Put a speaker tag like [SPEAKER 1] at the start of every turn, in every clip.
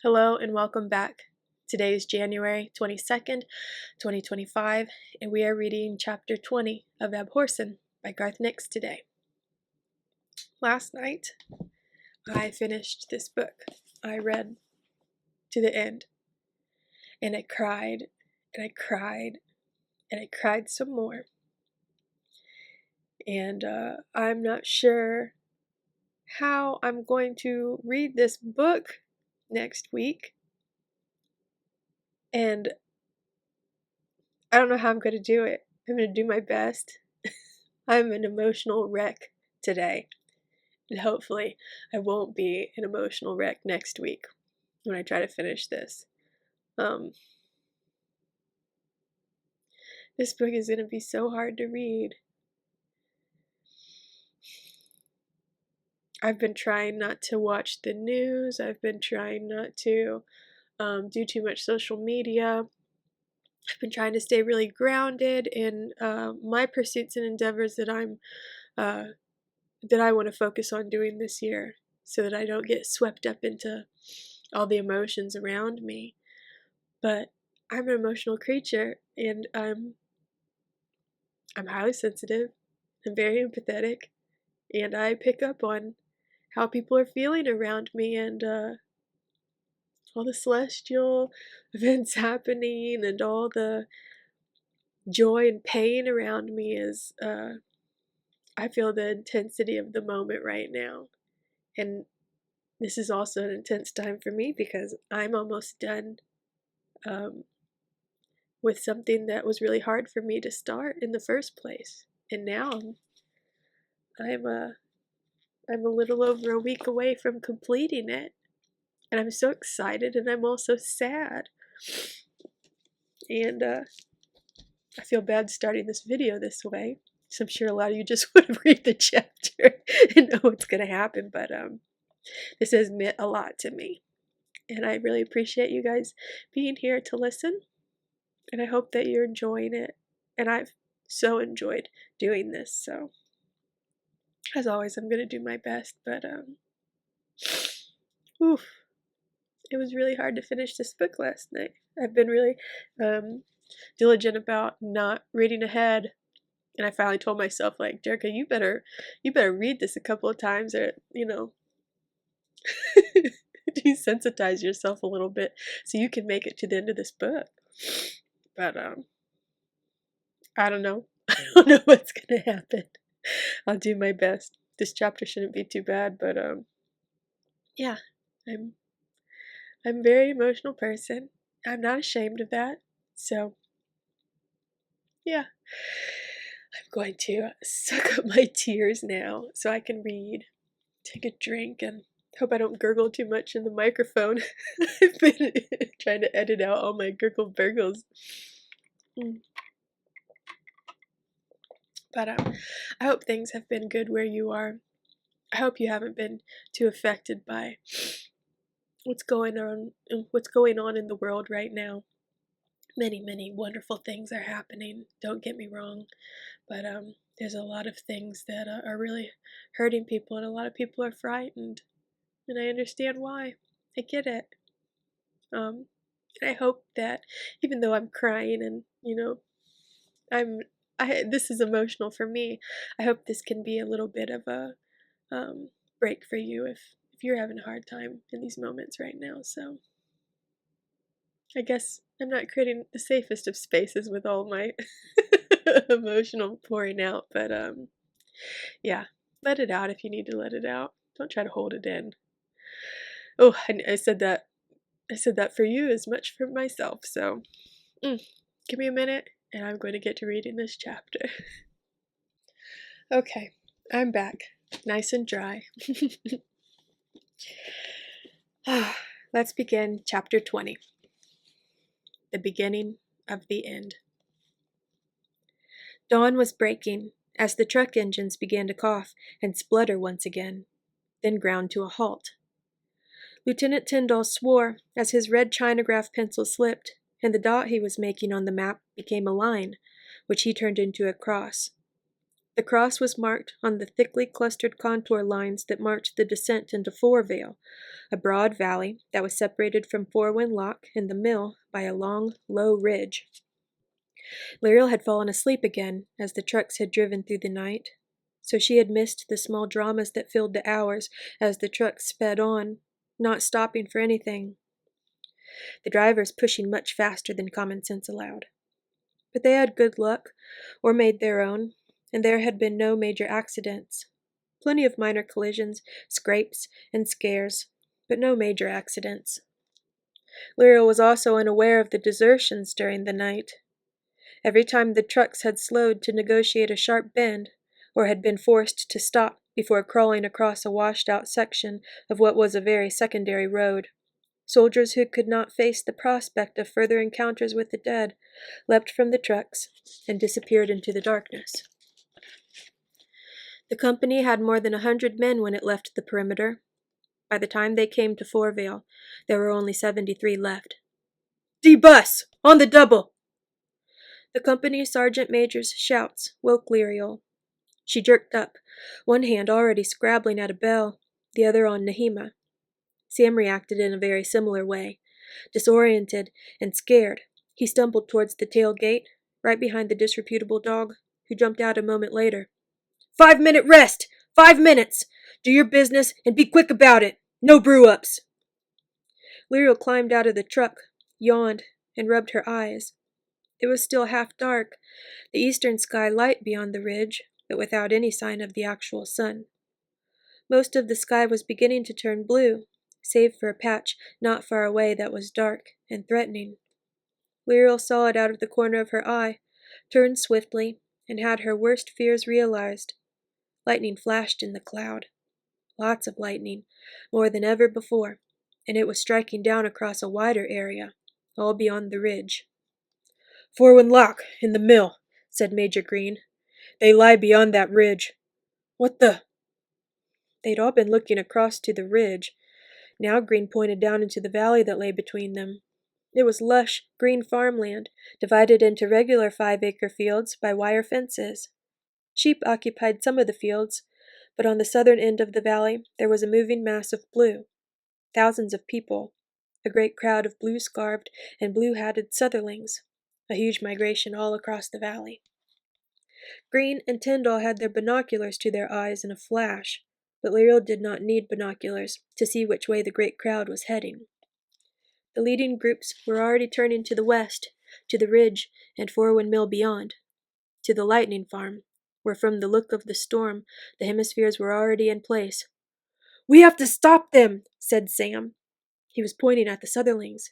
[SPEAKER 1] Hello and welcome back. Today is January 22nd, 2025, and we are reading chapter 20 of Abhorsen by Garth Nix today. Last night, I finished this book. I read to the end, and I cried, and I cried, and I cried some more. And I'm not sure how I'm going to read this book next week. And I don't know how I'm going to do it. I'm going to do my best. I'm an emotional wreck today. And hopefully I won't be an emotional wreck next week when I try to finish this. This book is going to be so hard to read. I've been trying not to watch the news. I've been trying not to do too much social media. I've been trying to stay really grounded in my pursuits and endeavors that I want to focus on doing this year, so that I don't get swept up into all the emotions around me. But I'm an emotional creature, and I'm highly sensitive. I'm very empathetic, and I pick up on how people are feeling around me, and all the celestial events happening, and all the joy and pain around me is I feel the intensity of the moment right now. And this is also an intense time for me because I'm almost done with something that was really hard for me to start in the first place. And now I'm a little over a week away from completing it. And I'm so excited, and I'm also sad. And I feel bad starting this video this way. So I'm sure a lot of you just want to read the chapter and know what's going to happen. But this has meant a lot to me. And I really appreciate you guys being here to listen. And I hope that you're enjoying it. And I've so enjoyed doing this. So as always, I'm going to do my best. But it was really hard to finish this book last night. I've been really diligent about not reading ahead. And I finally told myself, like, Jerica, you better read this a couple of times, or, desensitize yourself a little bit so you can make it to the end of this book. But I don't know. I don't know what's gonna happen. I'll do my best. This chapter shouldn't be too bad, but yeah, I'm a very emotional person. I'm not ashamed of that. So yeah, I'm going to suck up my tears now so I can read, take a drink, and hope I don't gurgle too much in the microphone. I've been trying to edit out all my gurgles. But I hope things have been good where you are. I hope you haven't been too affected by what's going on in the world right now. Many wonderful things are happening, don't get me wrong, but there's a lot of things that are really hurting people, and a lot of people are frightened, and I understand why. I get it. And I hope that even though I'm crying and this is emotional for me, I hope this can be a little bit of a break for you if you're having a hard time in these moments right now. So I guess I'm not creating the safest of spaces with all my emotional pouring out, but yeah, let it out if you need to let it out. Don't try to hold it in. Oh, I said that for you as much for myself. So give me a minute and I'm going to get to reading this chapter. Okay, I'm back, nice and dry. Let's begin chapter 20. The beginning of the end. Dawn was breaking as the truck engines began to cough and splutter once again, then ground to a halt. Lieutenant Tyndall swore as his red chinograph pencil slipped, and the dot he was making on the map became a line, which he turned into a cross. The cross was marked on the thickly clustered contour lines that marked the descent into Fourvale, a broad valley that was separated from Forewind Loch and the mill by a long, low ridge. Lirael had fallen asleep again as the trucks had driven through the night, so she had missed the small dramas that filled the hours as the trucks sped on, not stopping for anything, the drivers pushing much faster than common sense allowed. But they had good luck, or made their own, and there had been no major accidents. Plenty of minor collisions, scrapes, and scares, but no major accidents. Lirael was also unaware of the desertions during the night. Every time the trucks had slowed to negotiate a sharp bend, or had been forced to stop before crawling across a washed-out section of what was a very secondary road, soldiers who could not face the prospect of further encounters with the dead leapt from the trucks and disappeared into the darkness. The company had more than 100 men when it left the perimeter. By the time they came to Fourvale, there were only 73 left. "D-bus! On the double!" The company sergeant major's shouts woke Lirael. She jerked up, one hand already scrabbling at a bell, the other on Nehema. Sam reacted in a very similar way. Disoriented and scared, he stumbled towards the tailgate, right behind the disreputable dog, who jumped out a moment later. 5-minute rest! 5 minutes! Do your business and be quick about it! No brew-ups! Lirael climbed out of the truck, yawned, and rubbed her eyes. It was still half dark, the eastern sky light beyond the ridge, but without any sign of the actual sun. Most of the sky was beginning to turn blue, save for a patch not far away that was dark and threatening. Lirael saw it out of the corner of her eye, turned swiftly, and had her worst fears realized. Lightning flashed in the cloud. Lots of lightning, more than ever before, and it was striking down across a wider area, all beyond the ridge. "Forewind Loch, in the mill," said Major Green. "They lie beyond that ridge." "What the—" They'd all been looking across to the ridge. Now Green pointed down into the valley that lay between them. It was lush, green farmland, divided into regular 5-acre fields by wire fences. Sheep occupied some of the fields, but on the southern end of the valley there was a moving mass of blue. Thousands of people, a great crowd of blue-scarfed and blue-hatted Southerlings, a huge migration all across the valley. Green and Tyndall had their binoculars to their eyes in a flash, but Lirael did not need binoculars to see which way the great crowd was heading. The leading groups were already turning to the west, to the ridge and Forewind Mill beyond, to the lightning farm, where from the look of the storm the hemispheres were already in place. "We have to stop them," said Sam. He was pointing at the Southerlings.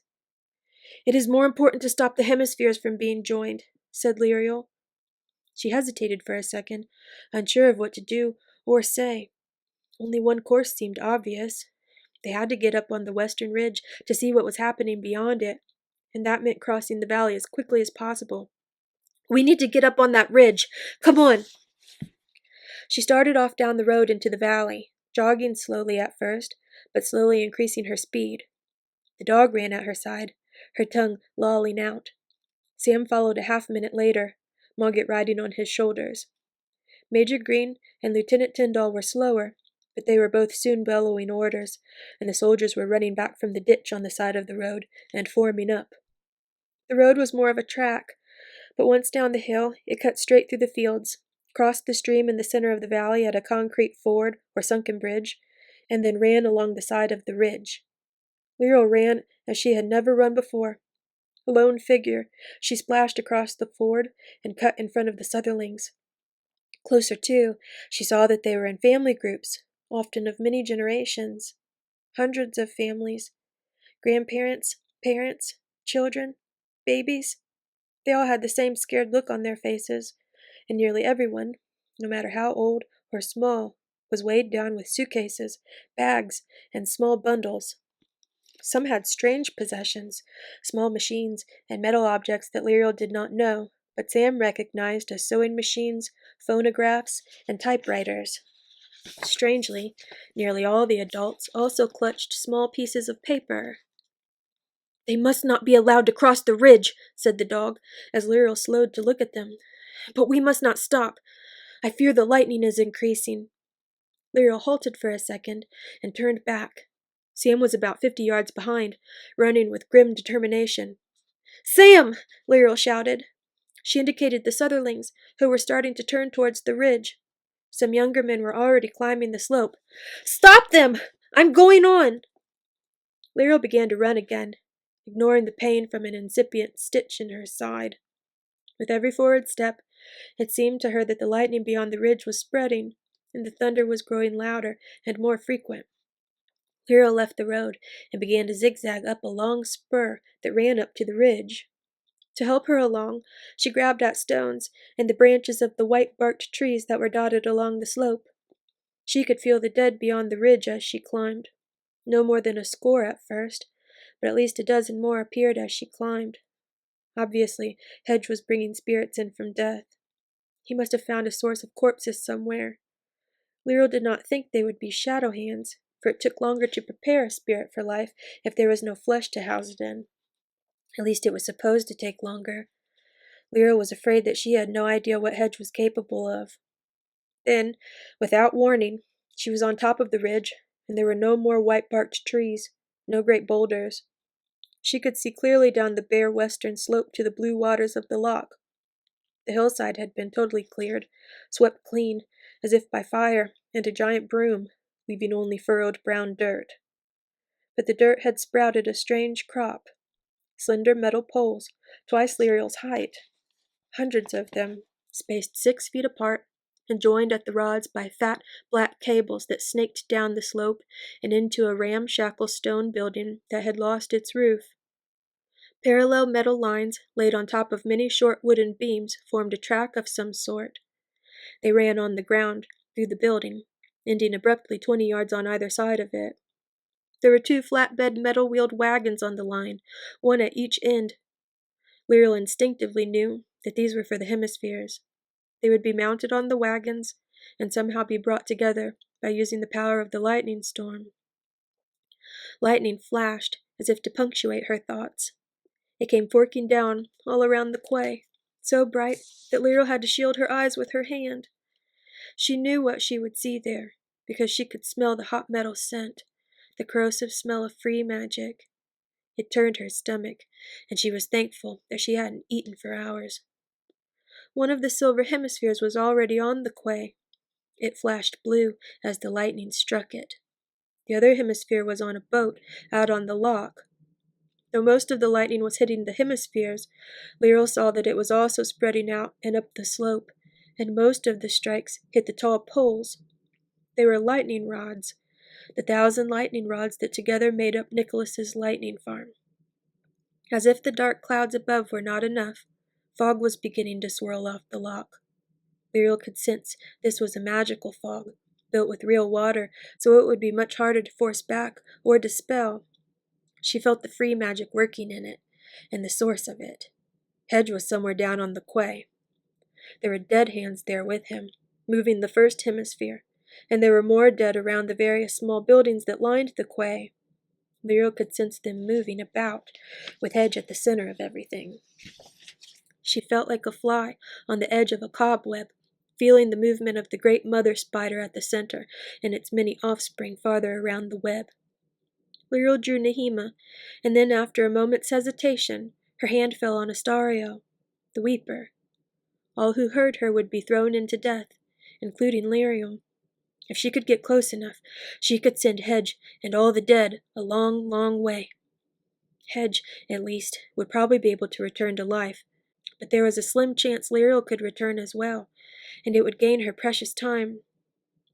[SPEAKER 1] "It is more important to stop the hemispheres from being joined," said Lirael. She hesitated for a second, unsure of what to do or say. Only one course seemed obvious. They had to get up on the western ridge to see what was happening beyond it, and that meant crossing the valley as quickly as possible. "We need to get up on that ridge. Come on!" She started off down the road into the valley, jogging slowly at first, but slowly increasing her speed. The dog ran at her side, her tongue lolling out. Sam followed a half-minute later, Mogget riding on his shoulders. Major Green and Lieutenant Tyndall were slower, but they were both soon bellowing orders, and the soldiers were running back from the ditch on the side of the road and forming up. The road was more of a track, but once down the hill, it cut straight through the fields, crossed the stream in the center of the valley at a concrete ford or sunken bridge, and then ran along the side of the ridge. Lirael ran as she had never run before. A lone figure, she splashed across the ford and cut in front of the Southerlings. Closer to, she saw that they were in family groups, often of many generations. Hundreds of families. Grandparents, parents, children, babies. They all had the same scared look on their faces, and nearly everyone, no matter how old or small, was weighed down with suitcases, bags, and small bundles. Some had strange possessions, small machines and metal objects that Lirael did not know, but Sam recognized as sewing machines, phonographs, and typewriters. Strangely, nearly all the adults also clutched small pieces of paper. "They must not be allowed to cross the ridge," said the dog, as Lirael slowed to look at them. "But we must not stop. I fear the lightning is increasing." Lirael halted for a second and turned back. Sam was about 50 yards behind, running with grim determination. "Sam!" Lirael shouted. She indicated the Sutherlings, who were starting to turn towards the ridge. Some younger men were already climbing the slope. "Stop them! I'm going on!" Lirael began to run again, ignoring the pain from an incipient stitch in her side. With every forward step, it seemed to her that the lightning beyond the ridge was spreading, and the thunder was growing louder and more frequent. Lirael left the road and began to zigzag up a long spur that ran up to the ridge. To help her along, she grabbed at stones and the branches of the white-barked trees that were dotted along the slope. She could feel the dead beyond the ridge as she climbed. No more than a score at first, but at least a dozen more appeared as she climbed. Obviously, Hedge was bringing spirits in from death. He must have found a source of corpses somewhere. Lirael did not think they would be shadow hands, for it took longer to prepare a spirit for life if there was no flesh to house it in. At least it was supposed to take longer. Lirael was afraid that she had no idea what Hedge was capable of. Then, without warning, she was on top of the ridge, and there were no more white-barked trees, no great boulders. She could see clearly down the bare western slope to the blue waters of the loch. The hillside had been totally cleared, swept clean, as if by fire and a giant broom, leaving only furrowed brown dirt. But the dirt had sprouted a strange crop, slender metal poles, twice Lirael's height. Hundreds of them, spaced 6 feet apart, and joined at the rods by fat, black cables that snaked down the slope and into a ramshackle stone building that had lost its roof. Parallel metal lines laid on top of many short wooden beams formed a track of some sort. They ran on the ground through the building, ending abruptly 20 yards on either side of it. There were 2 flatbed metal-wheeled wagons on the line, one at each end. Lirael instinctively knew that these were for the hemispheres. They would be mounted on the wagons and somehow be brought together by using the power of the lightning storm. Lightning flashed as if to punctuate her thoughts. It came forking down all around the quay, so bright that Lirael had to shield her eyes with her hand. She knew what she would see there, because she could smell the hot metal scent, the corrosive smell of free magic. It turned her stomach, and she was thankful that she hadn't eaten for hours. One of the silver hemispheres was already on the quay. It flashed blue as the lightning struck it. The other hemisphere was on a boat out on the loch. Though most of the lightning was hitting the hemispheres, Lirael saw that it was also spreading out and up the slope, and most of the strikes hit the tall poles. They were lightning rods, the 1,000 lightning rods that together made up Nicholas's lightning farm. As if the dark clouds above were not enough, fog was beginning to swirl off the loch. Lirael could sense this was a magical fog, built with real water, so it would be much harder to force back or dispel. She felt the free magic working in it, and the source of it. Hedge was somewhere down on the quay. There were dead hands there with him, moving the first hemisphere, and there were more dead around the various small buildings that lined the quay. Lirael could sense them moving about, with Hedge at the center of everything. She felt like a fly on the edge of a cobweb, feeling the movement of the great mother spider at the center and its many offspring farther around the web. Lirael drew Nehema, and then after a moment's hesitation, her hand fell on Astario, the Weeper. All who heard her would be thrown into death, including Lirael. If she could get close enough, she could send Hedge and all the dead a long, long way. Hedge, at least, would probably be able to return to life, but there was a slim chance Lirael could return as well, and it would gain her precious time.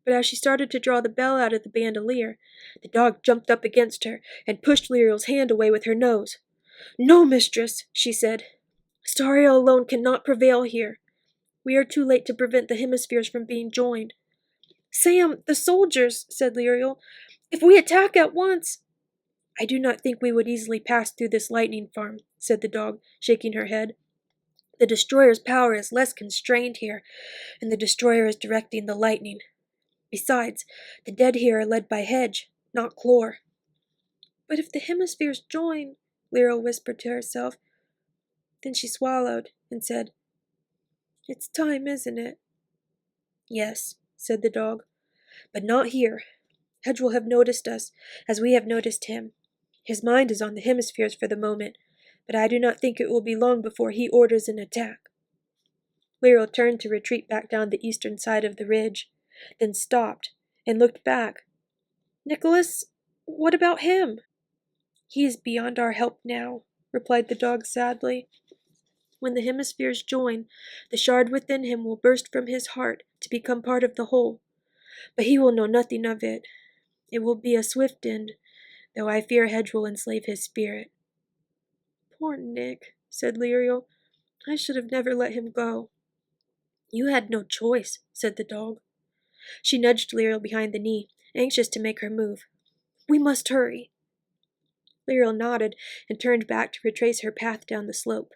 [SPEAKER 1] But as she started to draw the bell out of the bandolier, the dog jumped up against her and pushed Lirael's hand away with her nose. "No, mistress," she said. "Sabriel alone cannot prevail here. We are too late to prevent the hemispheres from being joined." "Sam, the soldiers," said Lirael. "If we attack at once—" "I do not think we would easily pass through this lightning farm," said the dog, shaking her head. "The destroyer's power is less constrained here, and the destroyer is directing the lightning. Besides, the dead here are led by Hedge, not Clore." "But if the hemispheres join," Lirael whispered to herself. Then she swallowed and said, "It's time, isn't it?"
[SPEAKER 2] Yes, said the dog, but not here. Hedge will have noticed us, as we have noticed him. His mind is on the hemispheres for the moment, but I do not think it will be long before he orders an attack. Lirael turned to retreat back down the eastern side of the ridge, then stopped and looked back. Nicholas, what about him? He is beyond our help now, replied the dog sadly. When the hemispheres join, the shard within him will burst from his heart to become part of the whole, but he will know nothing of it. It will be a swift end, though I fear Hedge will enslave his spirit. Poor Nick, said Lirael. I should have never let him go. You had no choice, said the dog. She nudged Lirael behind the knee, anxious to make her move. We must hurry. Lirael nodded and turned back to retrace her path down the slope.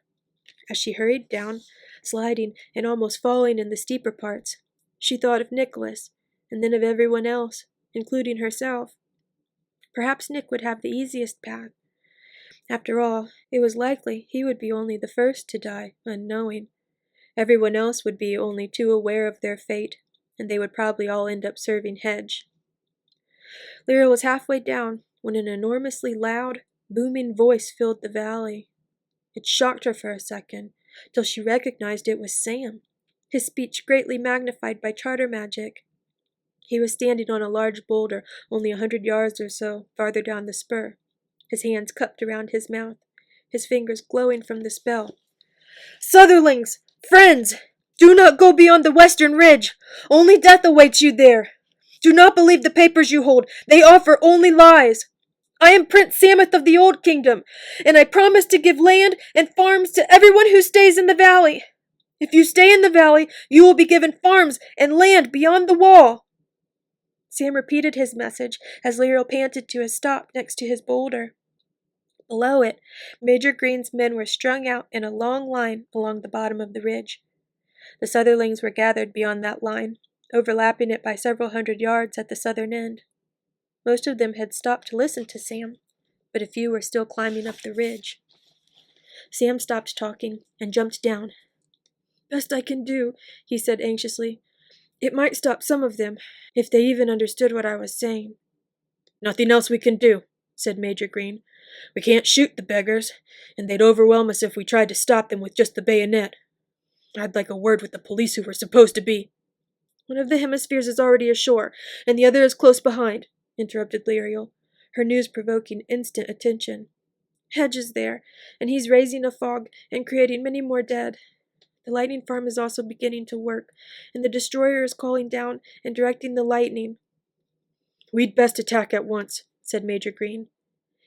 [SPEAKER 2] As she hurried down, sliding and almost falling in the steeper parts, she thought of Nicholas, and then of everyone else, including herself. Perhaps Nick would have the easiest path. After all, it was likely he would be only the first to die, unknowing. Everyone else would be only too aware of their fate, and they would probably all end up serving Hedge. Lirael was halfway down when an enormously loud, booming voice filled the valley. It shocked her for a second, till she recognized it was Sam, his speech greatly magnified by charter magic. He was standing on a large boulder only 100 yards or so farther down the spur, his hands cupped around his mouth, his fingers glowing from the spell. Sutherlings! Friends! Do not go beyond the western ridge! Only death awaits you there! Do not believe the papers you hold. They offer only lies. I am Prince Samuth of the Old Kingdom, and I promise to give land and farms to everyone who stays in the valley. If you stay in the valley, you will be given farms and land beyond the wall. Sam repeated his message as Lirael panted to a stop next to his boulder. Below it, Major Green's men were strung out in a long line along the bottom of the ridge. The Sutherlings were gathered beyond that line, overlapping it by several hundred yards at the southern end. Most of them had stopped to listen to Sam, but a few were still climbing up the ridge. Sam stopped talking and jumped down. Best I can do, he said anxiously. It might stop some of them, if they even understood what I was saying. Nothing else we can do, said Major Green. We can't shoot the beggars, and they'd overwhelm us if we tried to stop them with just the bayonet. I'd like a word with the police who were supposed to be. One of the hemispheres is already ashore, and the other is close behind, interrupted Lirael, her news provoking instant attention. Hedge is there, and he's raising a fog and creating many more dead. The lightning farm is also beginning to work, and the destroyer is calling down and directing the lightning. We'd best attack at once, said Major Green.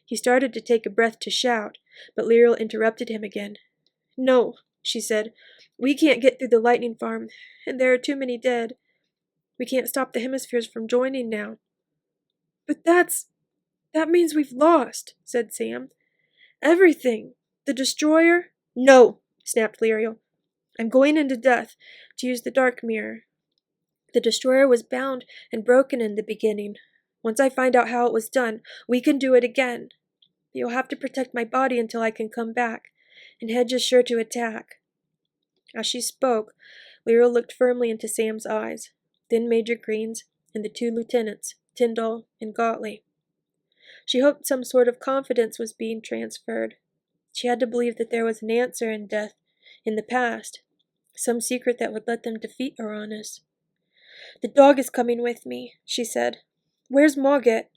[SPEAKER 2] He started to take a breath to shout, but Lirael interrupted him again. No, she said. We can't get through the lightning farm, and there are too many dead. We can't stop the hemispheres from joining now. But that means we've lost, said Sam. Everything. The destroyer? No, snapped Lirael. I'm going into death to use the dark mirror. The destroyer was bound and broken in the beginning. Once I find out how it was done, we can do it again. You'll have to protect my body until I can come back, and Hedge is sure to attack. As she spoke, Lirael looked firmly into Sam's eyes, then Major Green's, and the two lieutenants, Tyndall and Gautley. She hoped some sort of confidence was being transferred. She had to believe that there was an answer in death, in the past, some secret that would let them defeat Uranus. The dog is coming with me, she said. Where's Mogget?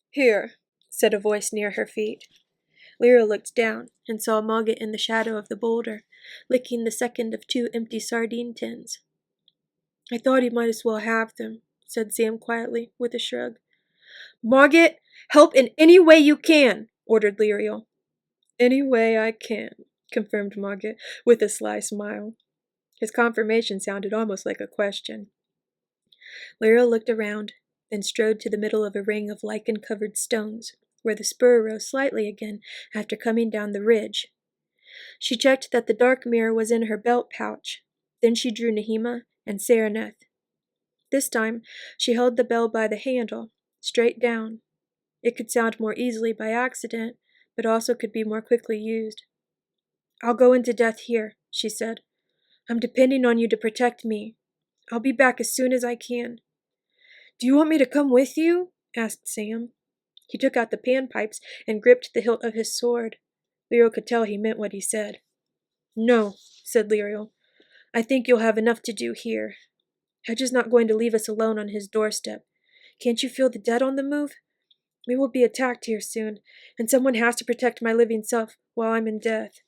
[SPEAKER 2] Here, said a voice near her feet. Lirael looked down and saw Mogget in the shadow of the boulder, licking the second of 2 empty sardine tins. I thought he might as well have them, said Sam quietly, with a shrug. Mogget, help in any way you can, ordered Lirael. Any way I can, confirmed Mogget, with a sly smile. His confirmation sounded almost like a question. Lirael looked around, then strode to the middle of a ring of lichen-covered stones, where the spur rose slightly again after coming down the ridge. She checked that the dark mirror was in her belt pouch. Then she drew Nehema and Sereneth. This time, she held the bell by the handle, straight down. It could sound more easily by accident, but also could be more quickly used. I'll go into death here, she said. I'm depending on you to protect me. I'll be back as soon as I can." "Do you want me to come with you?" asked Sam. He took out the panpipes and gripped the hilt of his sword. Lirael could tell he meant what he said. "No," said Lirael. "I think you'll have enough to do here. Hedge is not going to leave us alone on his doorstep. Can't you feel the dead on the move? We will be attacked here soon, and someone has to protect my living self while I'm in death.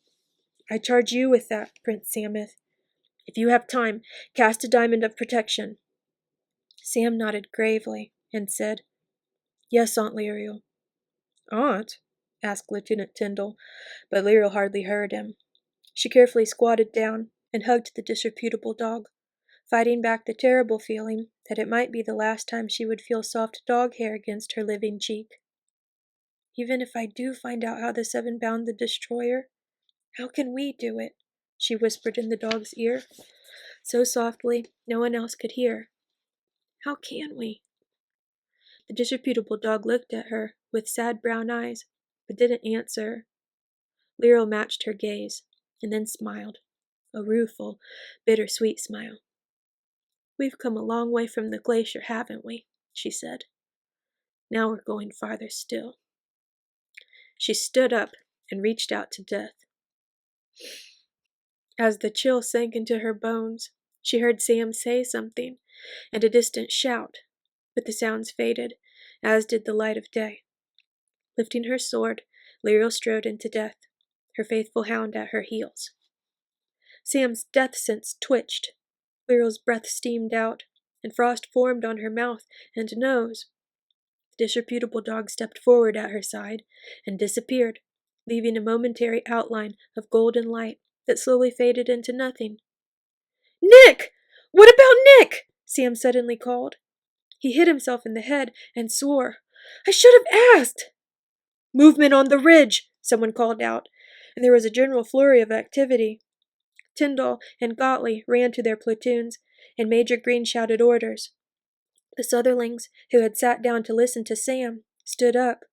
[SPEAKER 2] I charge you with that, Prince Sameth. If you have time, cast a diamond of protection." Sam nodded gravely and said, "Yes, Aunt Lirael." "Aunt?" asked Lieutenant Tyndall, but Lirael hardly heard him. She carefully squatted down and hugged the disreputable dog, fighting back the terrible feeling that it might be the last time she would feel soft dog hair against her living cheek. "Even if I do find out how the seven bound the destroyer, how can we do it?" she whispered in the dog's ear, so softly no one else could hear. "How can we?" The disreputable dog looked at her with sad brown eyes, but didn't answer. Lirael matched her gaze, and then smiled, a rueful, bitter-sweet smile. "We've come a long way from the glacier, haven't we?" she said. "Now we're going farther still." She stood up and reached out to Death. As the chill sank into her bones, she heard Sam say something, and a distant shout, but the sounds faded, as did the light of day. Lifting her sword, Lirael strode into Death, her faithful hound at her heels. Sam's death sense twitched. Lirael's breath steamed out, and frost formed on her mouth and nose. The disreputable dog stepped forward at her side and disappeared, leaving a momentary outline of golden light that slowly faded into nothing. "Nick! What about Nick?" Sam suddenly called. He hit himself in the head and swore. "I should have asked." "Movement on the ridge," someone called out, and there was a general flurry of activity. Tyndall and Gottlieb ran to their platoons, and Major Green shouted orders. The Sutherlings, who had sat down to listen to Sam, stood up.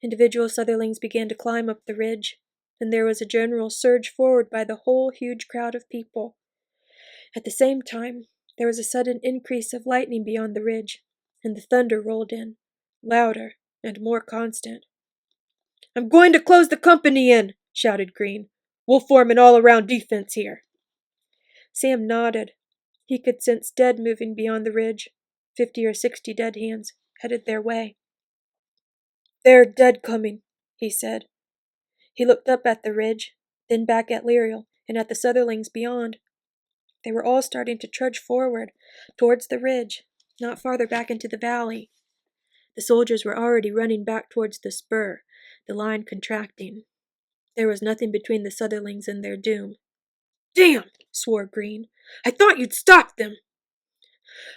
[SPEAKER 2] Individual Sutherlings began to climb up the ridge, and there was a general surge forward by the whole huge crowd of people. At the same time, there was a sudden increase of lightning beyond the ridge, and the thunder rolled in, louder and more constant. "I'm going to close the company in," shouted Green. "We'll form an all-around defense here." Sam nodded. He could sense dead moving beyond the ridge. 50 or 60 dead hands headed their way. "There are dead coming," he said. He looked up at the ridge, then back at Lirael and at the Sutherlings beyond. They were all starting to trudge forward, towards the ridge, not farther back into the valley. The soldiers were already running back towards the spur, the line contracting. There was nothing between the Sutherlings and their doom. "Damn!" swore Green. "I thought you'd stop them."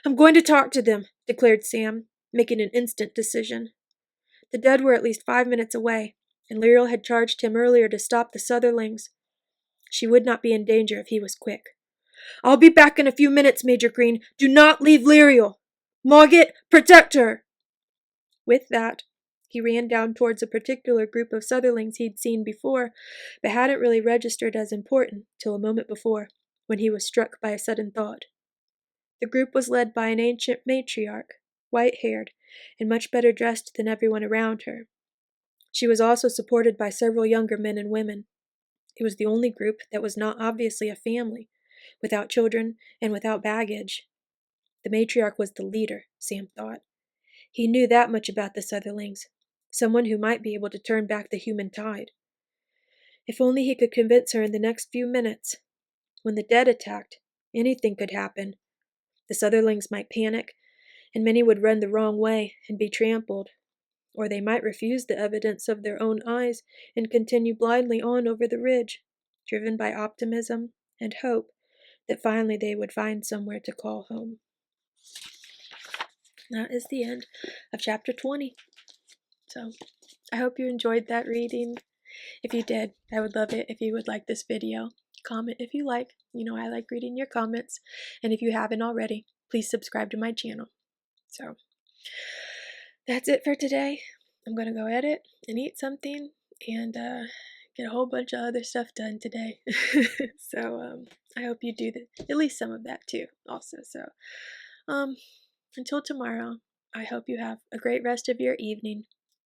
[SPEAKER 2] "I'm going to talk to them," declared Sam, making an instant decision. The dead were at least 5 minutes away, and Lirael had charged him earlier to stop the Sutherlings. She would not be in danger if he was quick. "I'll be back in a few minutes, Major Green. Do not leave Lirael. Mogget, protect her." With that, he ran down towards a particular group of Sutherlings he'd seen before, but hadn't really registered as important till a moment before, when he was struck by a sudden thought. The group was led by an ancient matriarch, white-haired, and much better dressed than everyone around her. She was also supported by several younger men and women. It was the only group that was not obviously a family, without children and without baggage. The matriarch was the leader, Sam thought. He knew that much about the Sutherlings, someone who might be able to turn back the human tide. If only he could convince her in the next few minutes. When the dead attacked, anything could happen. The Sutherlings might panic, and many would run the wrong way and be trampled. Or they might refuse the evidence of their own eyes and continue blindly on over the ridge, driven by optimism and hope that finally they would find somewhere to call home. That is the end of chapter 20. So, I hope you enjoyed that reading. If you did, I would love it if you would like this video. Comment if you like. You know I like reading your comments. And if you haven't already, please subscribe to my channel. So, that's it for today. I'm going to go edit and eat something and
[SPEAKER 1] get a whole bunch of other stuff done today. So I hope you do at least some of that too also. So until tomorrow, I hope you have a great rest of your evening.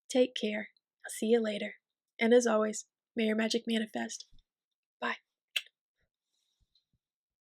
[SPEAKER 1] Take care. I'll see you later. And as always, may your magic manifest.